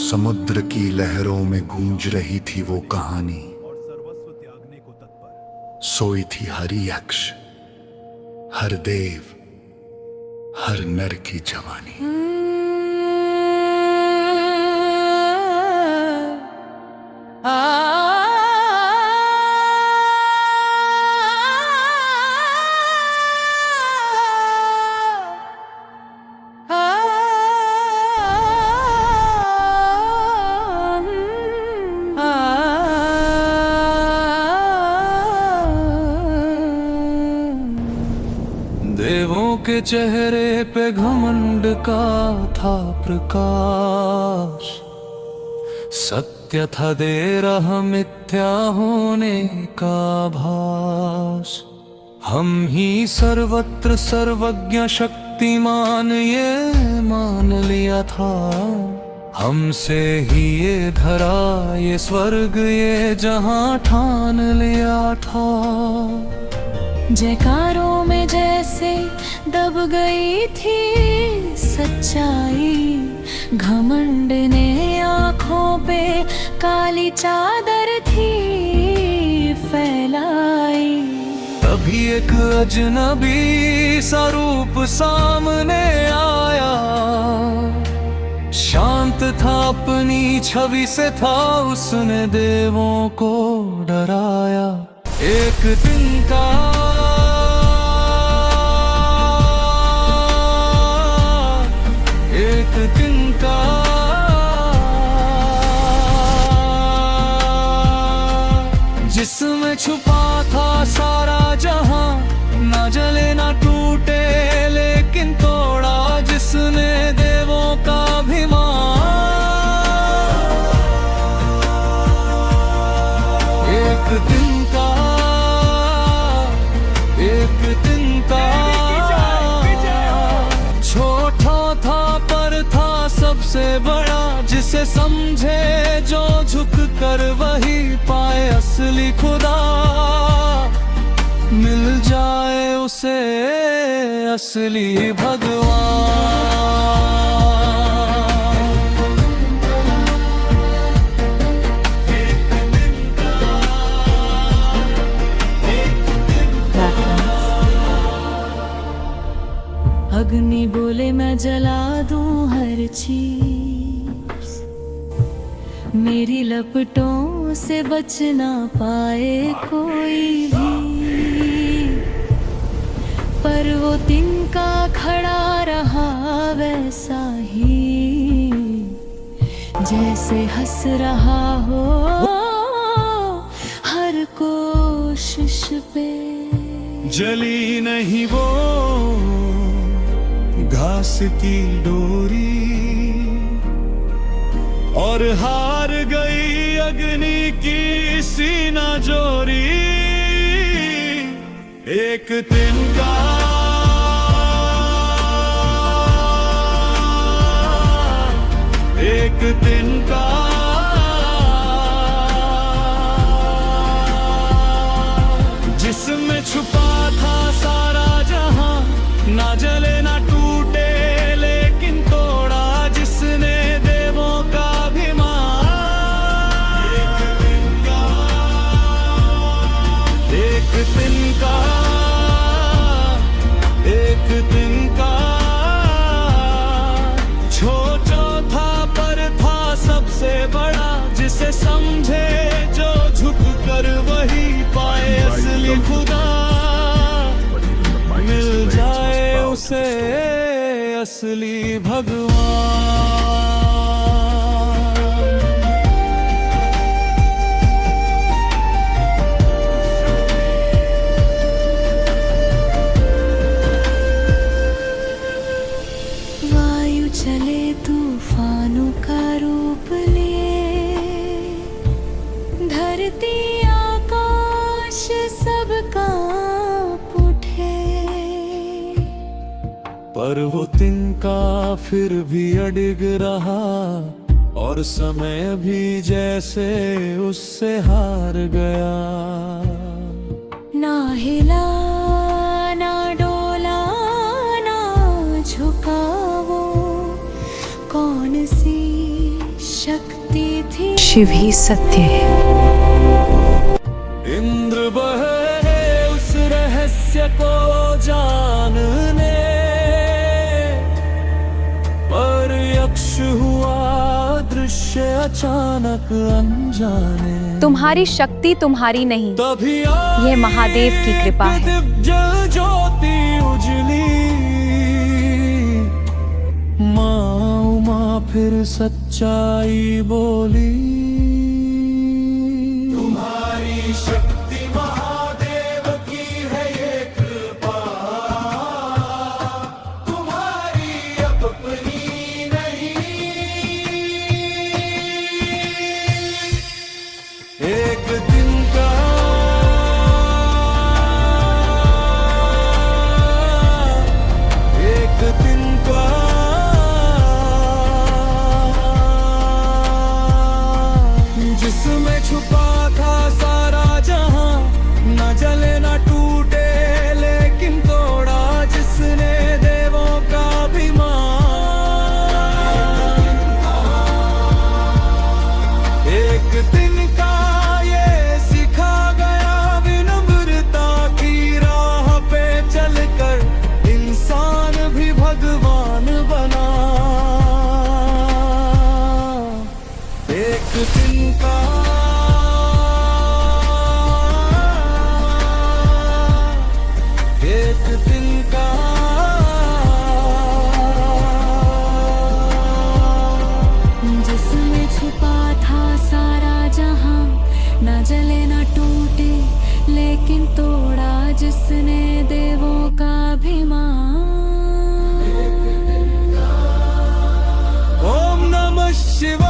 समुद्र की लहरों में गूंज रही थी वो कहानी। सोई थी हर यक्ष, हर देव, हर नर की जवानी। देवों के चेहरे पे घमंड का था प्रकाश, सत्य था दे रहा मिथ्या होने का भास। हम ही सर्वत्र सर्वज्ञ शक्तिमान ये मान लिया था, हमसे ही ये धरा ये स्वर्ग ये जहां ठान लिया था। जयकारों में जैसे दब गई थी सच्चाई, घमंड ने आँखों पे काली चादर थी फैलाई। तभी एक अजनबी सा रूप सामने आया, शांत था अपनी छवि से था उसने देवों को डराया। एक दिन का जिसमें छुपा था सारा जहां, ना जले ना टूटे लेकिन तोड़ा जिसने देवों का अभिमान। एक दिन का छोटा था पर था सबसे बड़ा, जिसे समझे जो झुक कर वही पाए असली खुदा। मिल जाए उसे असली भगवान। अग्नि बोले मैं जला दूं हर चीज, मेरी लपटों से बच ना पाए कोई भी। पर वो तिनका खड़ा रहा वैसा ही, जैसे हंस रहा हो हर कोशिश पे। जली नहीं वो घास की डोरी, और हार गई अग्नि की सीना जोरी। एक तिनका जिसमें छुपा था सारा जहां, ना जले ना टूटे लेकिन तोड़ा जिसने देवों का अभिमान। एक तिनका छोटा था पर था सबसे बड़ा, जिसे समझे जो झुक कर वही पाए असली खुदा। मिल जाए उसे असली भगवान। वायु चले तूफानों का रूप लिए, धरती आकाश सब कांप उठे। पर वो तिनका फिर भी अडिग रहा, और समय भी जैसे उससे हार गया। ना हिला ना डोला ना झुका वो, कौन सी शक्ति शिव ही सत्य है। इंद्र बहे उस रहस्य को जानने, पर यक्ष हुआ दृश्य अचानक अनजाने। तुम्हारी शक्ति तुम्हारी नहीं, तभी यह महादेव की कृपा है। दिव्य ज्योति उजली, माँ उमा फिर सच्चाई बोली। तुम्हारी शक्ति महादेव की है ये कृपा, तुम्हारी अपनी नहीं। एक दिन का जिसमें छुपा था सारा जहां, न जले न टूटे लेकिन तोड़ा जिसने देवों का अभिमान। एक दिन का ये सिखा गया, विनम्रता की राह पे चलकर इंसान भी भगवान बना। एक दिन का जिसमें छुपा था सारा जहां, न जले न टूटे लेकिन तोड़ा जिसने देवों का अभिमान। ओम नमः शिवाय।